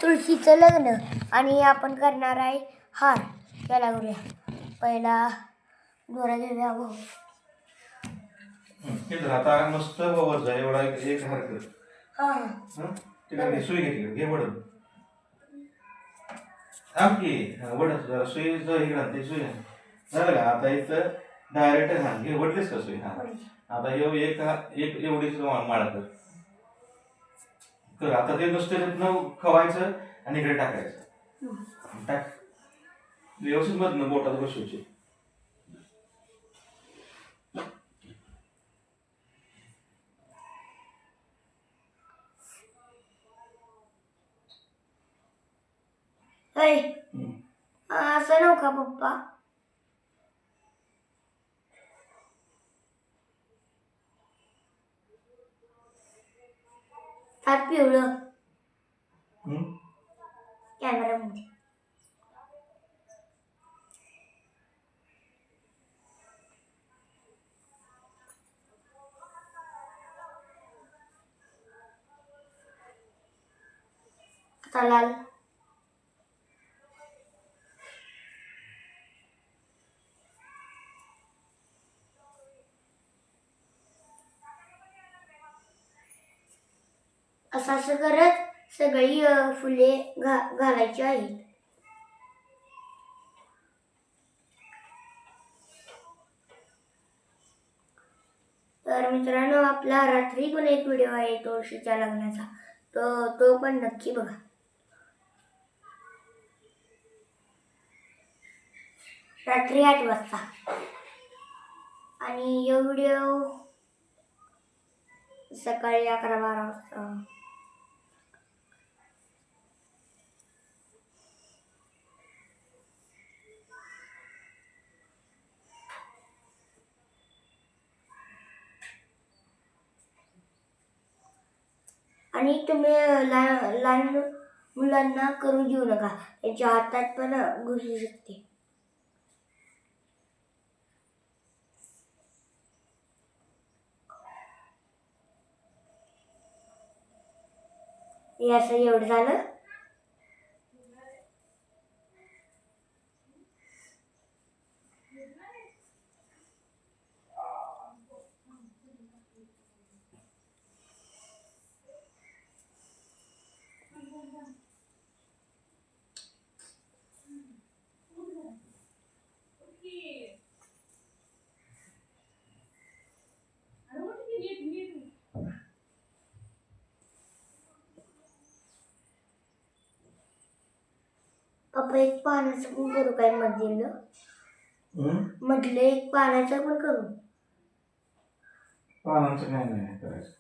तुळशीचं लग्न आणि आपण करणार आहे हार. त्याला करूया. पहिला दोरा देऊया. आता मस्त ववर जा एवढा एक हार कर. तिकडे सुई घे, घे वडून थांब की. वडत जरा सुई इकडं ते सुई झालं का. आता इथं डायरेक्ट हा घे. वडलीस का सुई. हा आता एक एवढीच माळा कर. आता ते नुसते खवायचं आणि इकडे टाकायचं. टाक व्यवस्थित मधनं बोटात बसवायची. असं नव्हता पप्पा. हात पिवळं कॅमेरामध्ये. आता लाल. असं करत सगळी फुले घालायची आहेत. तर मित्रांनो, आपला रात्री पण एक व्हिडिओ आहे तुळशीच्या लग्नाचा. तो पण नक्की बघा. रात्री 8 वाजता. आणि यो व्हिडिओ सकाळी 11-12 वाजता. आणि तुम्ही लहान मुलांना करू देऊ नका. त्यांच्या हातात पण घुसू शकते. हे असं एवढं झालं. पप्पा एक पानाचं पण करू काय मधलं एक पानाचं पण करू. पानांचं नाही करायचं.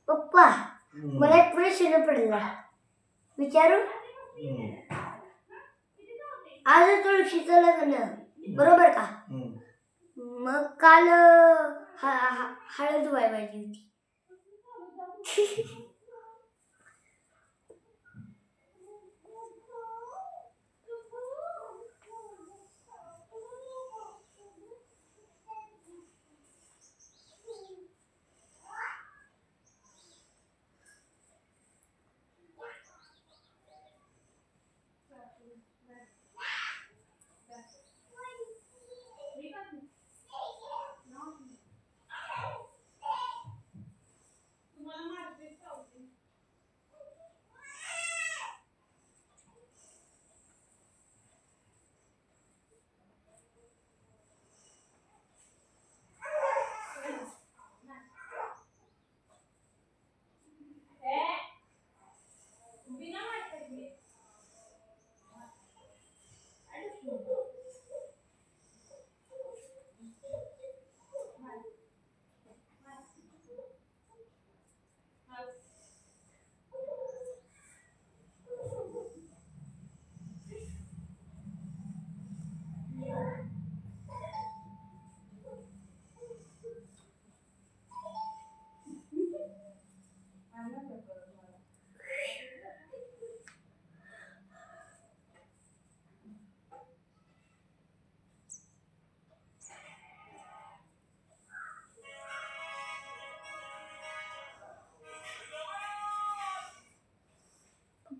पप्पा, मला एक प्रश्न पडला, विचारू? आज तुळशीचं लग्न, बरोबर का? मग काल हळद व्हायला पाहिजे होती.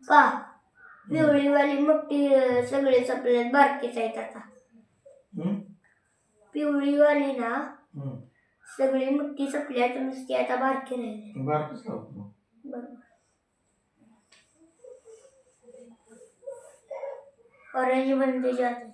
का पिवळीवाली मोठी सगळे सपल्यात बारकीच आहेत आता. हम्म? पिवळीवाली ना हम्म. सगळी मोठी सपल्यात नुसती आता बारकी राहिली. बारकच लावतो. बरोबर. ऑरेंज बनते जाते.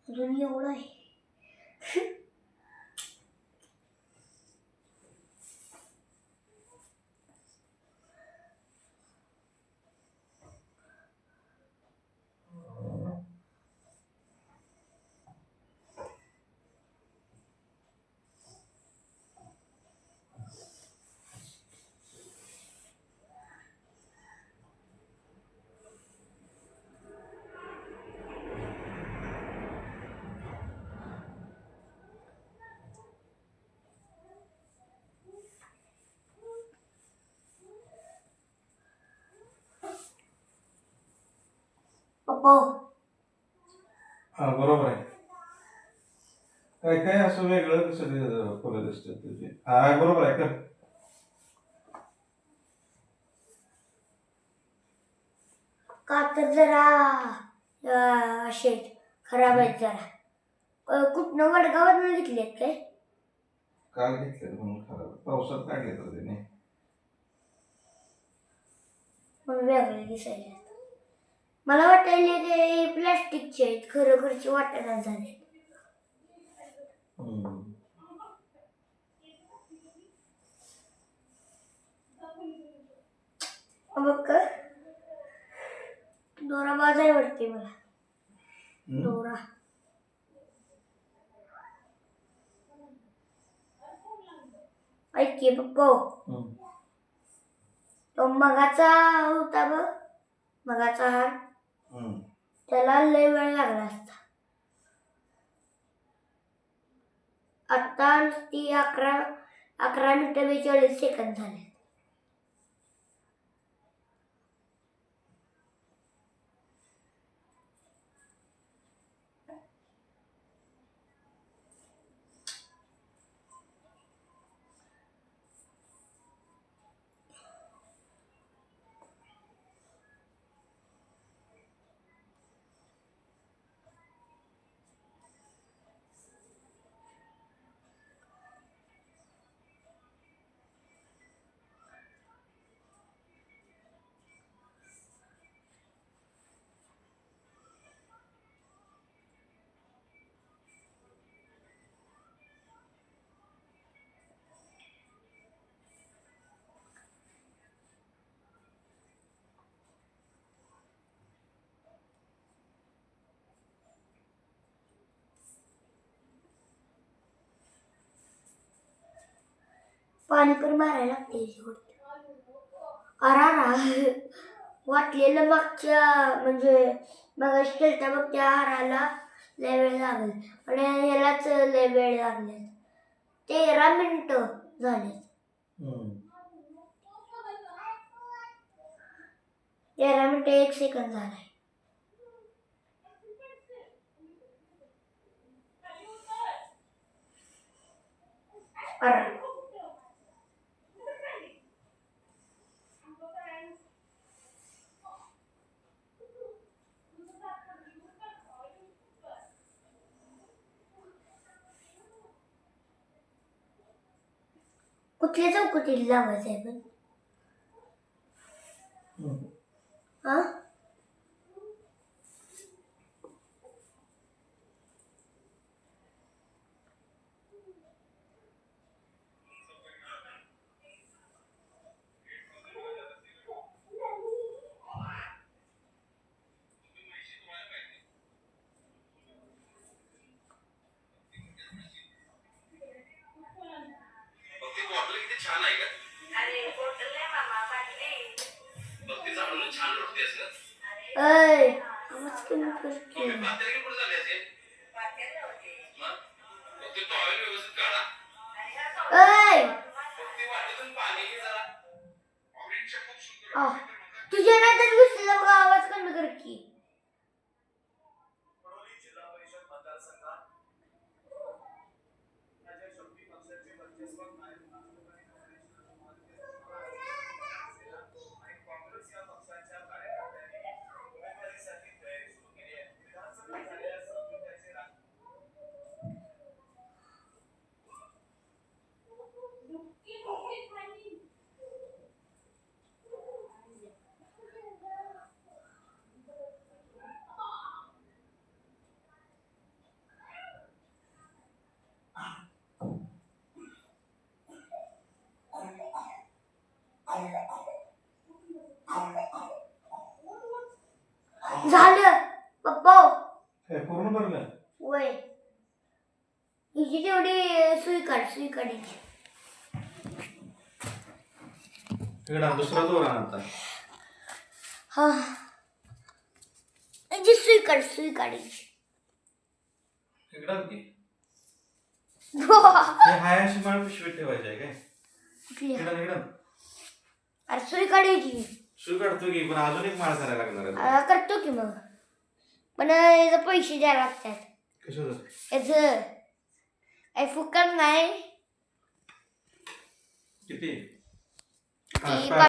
अजून एवढं आहे. पप्पा हा बरोबर आहे. काय काय असं वेगळं सगळे बघत असतात तुझे. हा बरोबर आहे कर. का तर जरा असे खराब आहेत जरा. कुठनं वडगावात घेतलेत काय? काल घेतले म्हणून खराब पावसात काढले तर त्याने. म्हणून वेगळे दिसायचे. मला वाटायले ते प्लास्टिकचे आहेत, खरोखरचे वाटणा झाले. बघ दोरा बाजाय वाटते मला. दोरा ऐक पप्पा, तो मगाचा होता बघ, मगाचा हार, त्याला लय वेळ लागला असता. आता ती 11 मिनिटं 42 सेकंद झाले. पाणी पण मारायला लागते. अरा वाटलेलं मागच्या म्हणजे मगाशी केलता बघ त्या हाराला लय वेळ लागेल आणि यालाच लय वेळ लागले. 13 मिनिटं झाले. 13 मिनिटं 1 सेकंद झालाय. कुठल्या चौकटीला लावायचं आहे पण? हा छान आहे का? अरे बॉटल नाही मामा, बाटली. बघ ती झाडून छान लुटतेस ना. ऐ आवाज कमी करते. मम्मी पातेली कुठे झाली असेल? पातेली होती. मग ते टॉवेल व्यवस्थित काढा. ऐ ती वाटीतून पाणी घे जरा. फ्रीजच्या खूप सुंदर. तुझ्या नादात घुसलेला बघा, आवाज कमी कर की. जिल्हा परिषद मतदारसंघात शक्ती पक्षाचे वर्चस्व कायम आणि काँग्रेस या पक्षाच्या कार्यकर्त्यांनी उमेदवारीसाठी तयारी सुरू केली आहे. विधानसभेत झालेल्या समजुतीचे झालं पप्पा. पूर्ण भरलं. वय हिची तेवढी सुई काढायची. इकडं दुसरा दोरा आता. हा हिची सुई काढायची. इकडं की कुठली? हे हाय अशी मला पिशवीत ठेवायची आहे काय? इकडं अरे सुई काढायची. सुई काढतो की, पण अजून एक माळ करायला लागणार आहे. करतो की मग, पण याचे पैसे द्यायला लागतात. कशाचं? याच फुकट नाही. किती? किती?